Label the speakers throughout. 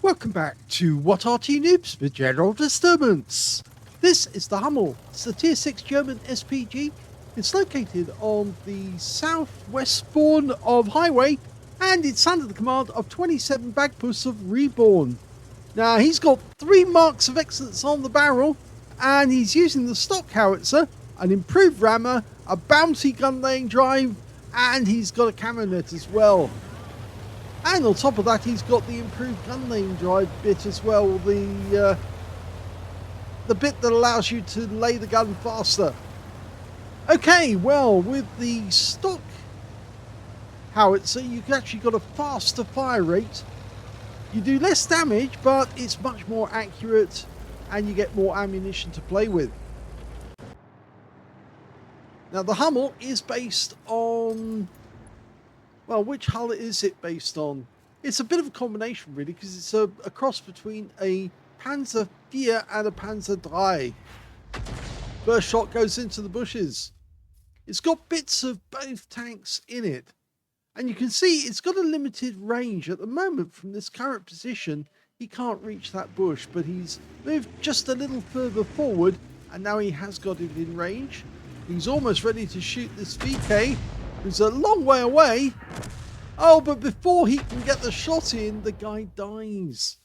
Speaker 1: Welcome back to What Arty Noobs for General Disturbance. This is the Hummel. It's the Tier 6 German SPG. It's located on the southwest spawn of Highway, and it's under the command of 27BAGPUSS of REBRN. Now, he's got 3 marks of excellence on the barrel, and he's using the stock howitzer, an improved rammer, a bouncy gun laying drive, and he's got a camo net as well. And on top of that, he's got the improved gun laying drive bit as well, the bit that allows you to lay the gun faster. Okay, well, with the stock howitzer, you've actually got a faster fire rate. You do less damage, but it's much more accurate, and you get more ammunition to play with. Now, the Hummel is based on... well, which hull is it based on? It's a bit of a combination, really, because it's a cross between a Panzer IV and a Panzer III. First shot goes into the bushes. It's got bits of both tanks in it. And you can see it's got a limited range. At the moment, from this current position, he can't reach that bush, but he's moved just a little further forward, and now he has got it in range. He's almost ready to shoot this VK, who's a long way away. Oh, but before he can get the shot in, the guy dies.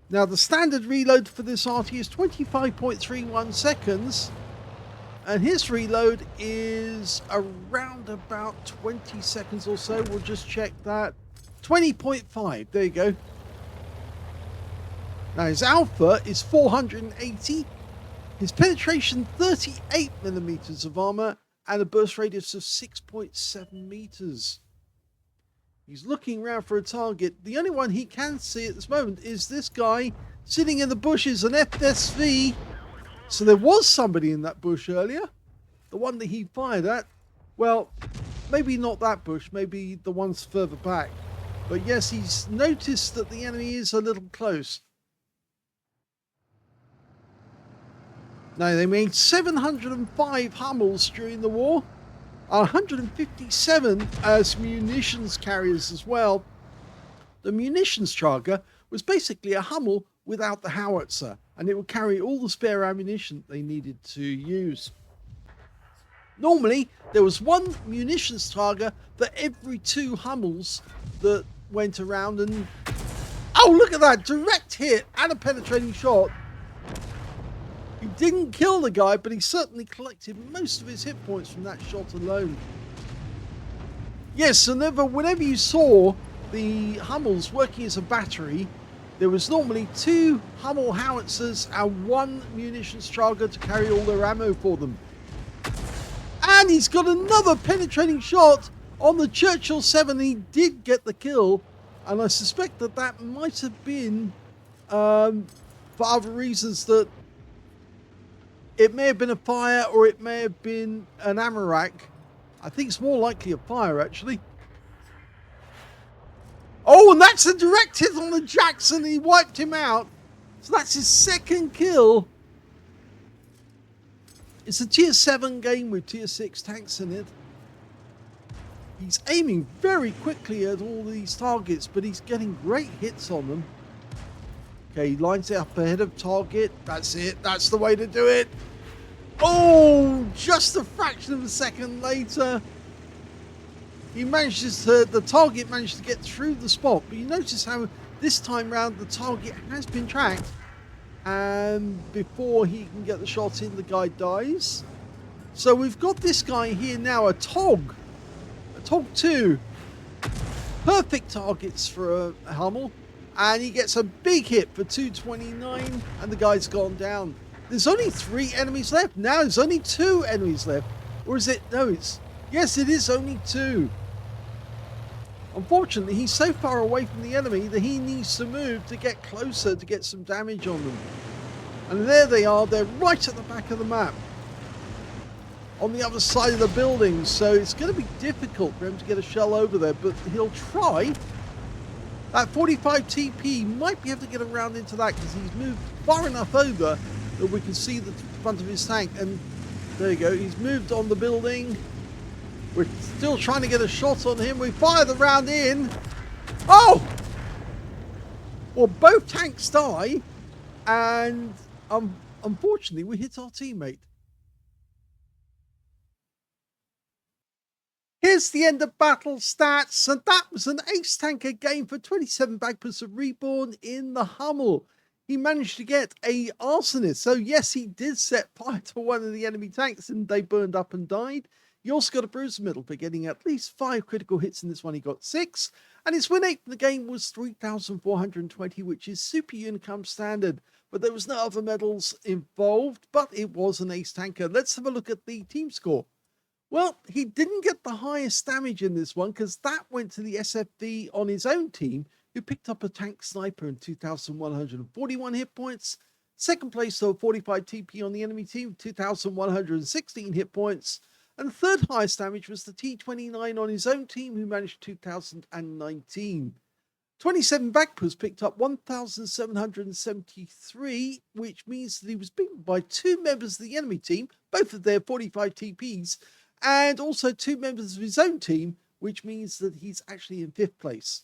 Speaker 1: Now, the standard reload for this Arty is 25.31 seconds. And his reload is around about 20 seconds or so. We'll just check that. 20.5. There you go. Now, his alpha is 480. His penetration, 38 millimeters of armor, and a burst radius of 6.7 meters. He's looking around for a target. The only one he can see at this moment is this guy sitting in the bushes, an FSV. So there was somebody in that bush earlier. The one that he fired at. Well, maybe not that bush, maybe the ones further back. But yes, he's noticed that the enemy is a little close. Now, they made 705 Hummels during the war, 157 as munitions carriers as well. The munitions charger was basically a Hummel without the howitzer, and it would carry all the spare ammunition they needed to use. Normally, there was one munitions charger for every 2 Hummels that went around, and oh, look at that, direct hit and a penetrating shot. He didn't kill the guy, but he certainly collected most of his hit points from that shot alone. Yes, and whenever you saw the Hummels working as a battery, there was normally 2 Hummel howitzers and 1 munitions charger to carry all their ammo for them. And he's got another penetrating shot on the Churchill 7. He did get the kill, and I suspect that that might have been for other reasons, that it may have been a fire or it may have been an ammo rack. I think it's more likely a fire, actually. Oh, and that's a direct hit on the Jackson. He wiped him out. So that's his 2nd kill. It's a tier 7 game with tier 6 tanks in it. He's aiming very quickly at all these targets, but he's getting great hits on them. Okay, he lines it up ahead of target. That's it. That's the way to do it. Oh, just a fraction of a second later, he manages to, the target managed to get through the spot. But you notice how this time round the target has been tracked, and before he can get the shot in, the guy dies. So we've got this guy here now, a TOG 2. Perfect targets for a Hummel. And he gets a big hit for 229, and the guy's gone down. There's only 3 enemies left. Now there's only 2 enemies left. Or is it? No, it's... yes, it is only 2. Unfortunately, he's so far away from the enemy that he needs to move to get closer to get some damage on them. And there they are. They're right at the back of the map, on the other side of the building. So it's going to be difficult for him to get a shell over there, but he'll try. That 45 TP might be able to get around into that, because he's moved far enough over that we can see the front of his tank. And there you go, he's moved on the building. We're still trying to get a shot on him. We fire the round in, Oh! Well, both tanks die, and unfortunately, we hit our teammate. Here's the end of battle stats, and that was an ace tanker game for 27BAGPUSS of REBRN in the Hummel. He managed to get a arsonist, so yes, he did set fire to one of the enemy tanks and they burned up and died. He also got a bruise medal for getting at least 5 critical hits in this one. He got 6, and his win rate for the game was 3,420, which is super Unicum standard. But there was no other medals involved, but it was an ace tanker. Let's have a look at the team score. Well, he didn't get the highest damage in this one because that went to the SFV on his own team, who picked up a tank sniper and 2,141 hit points. Second place, though, 45 TP on the enemy team, 2,116 hit points. And third highest damage was the T29 on his own team, who managed 2,019. 27BAGPUSS picked up 1,773, which means that he was beaten by 2 members of the enemy team, both of their 45 TPs, and also 2 members of his own team, which means that he's actually in 5th place.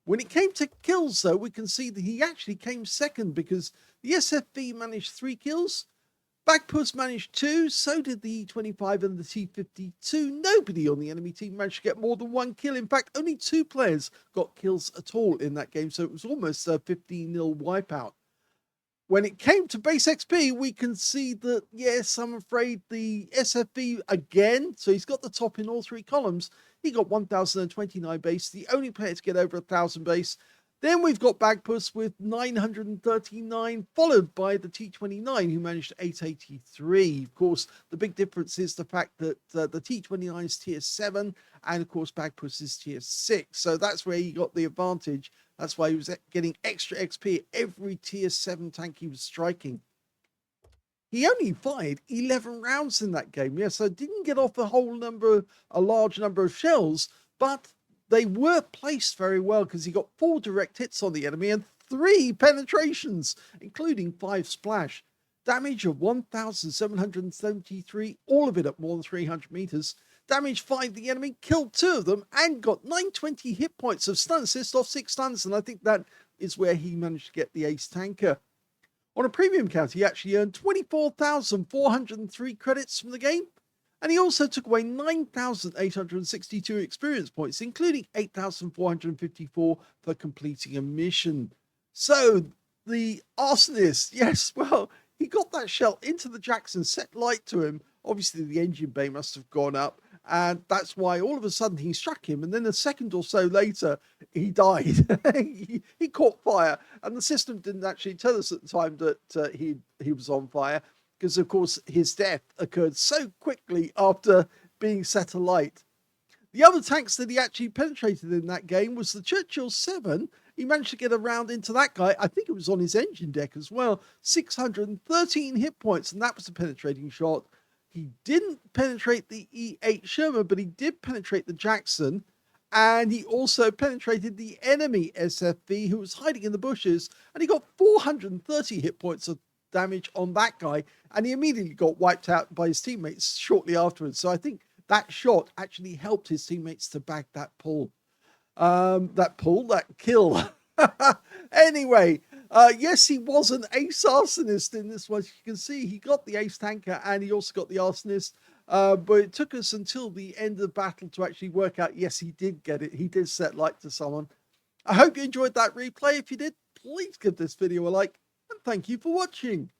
Speaker 1: When it came to kills, though, we can see that he actually came second because the SFV managed 3 kills, BAGPUSS managed 2, so did the E25 and the T52. Nobody on the enemy team managed to get more than 1 kill. In fact, only 2 players got kills at all in that game, so it was almost a 15-0 wipeout. When it came to base XP, we can see that, yes, I'm afraid the SFV again, so he's got the top in all 3 columns. He got 1,029 base, the only player to get over 1,000 base. Then we've got BAGPUSS with 939, followed by the T29, who managed 883. Of course, the big difference is the fact that the T29 is tier 7, and of course, BAGPUSS is tier 6. So that's where he got the advantage. That's why he was getting extra XP every tier 7 tank he was striking. He only fired 11 rounds in that game. Yes, so didn't get off a large number of shells, but they were placed very well because he got 4 direct hits on the enemy and 3 penetrations, including 5 splash. Damage of 1,773, all of it at more than 300 meters. Damage 5 the enemy, killed 2 of them, and got 920 hit points of stun assist off 6 stuns, and I think that is where he managed to get the ace tanker. On a premium count, he actually earned 24,403 credits from the game, and he also took away 9,862 experience points, including 8,454 for completing a mission. So, the arsonist, yes, well, he got that shell into the Jackson, set light to him. Obviously, the engine bay must have gone up, and that's why all of a sudden he struck him, and then a second or so later, he died. he caught fire, and the system didn't actually tell us at the time that he was on fire, because, of course, his death occurred so quickly after being set alight. The other tanks that he actually penetrated in that game was the Churchill 7. He managed to get around into that guy. I think it was on his engine deck as well. 613 hit points, and that was a penetrating shot. He didn't penetrate the E8 Sherman, but he did penetrate the Jackson. And he also penetrated the enemy SFV, who was hiding in the bushes. And he got 430 hit points of damage on that guy, and he immediately got wiped out by his teammates shortly afterwards. So I think that shot actually helped his teammates to bag that kill. Anyway, yes, he was an ace arsonist in this one. As you can see, he got the ace tanker and he also got the arsonist. But it took us until the end of the battle to actually work out, yes, he did get it. He did set light to someone. I hope you enjoyed that replay. If you did, please give this video a like, and thank you for watching.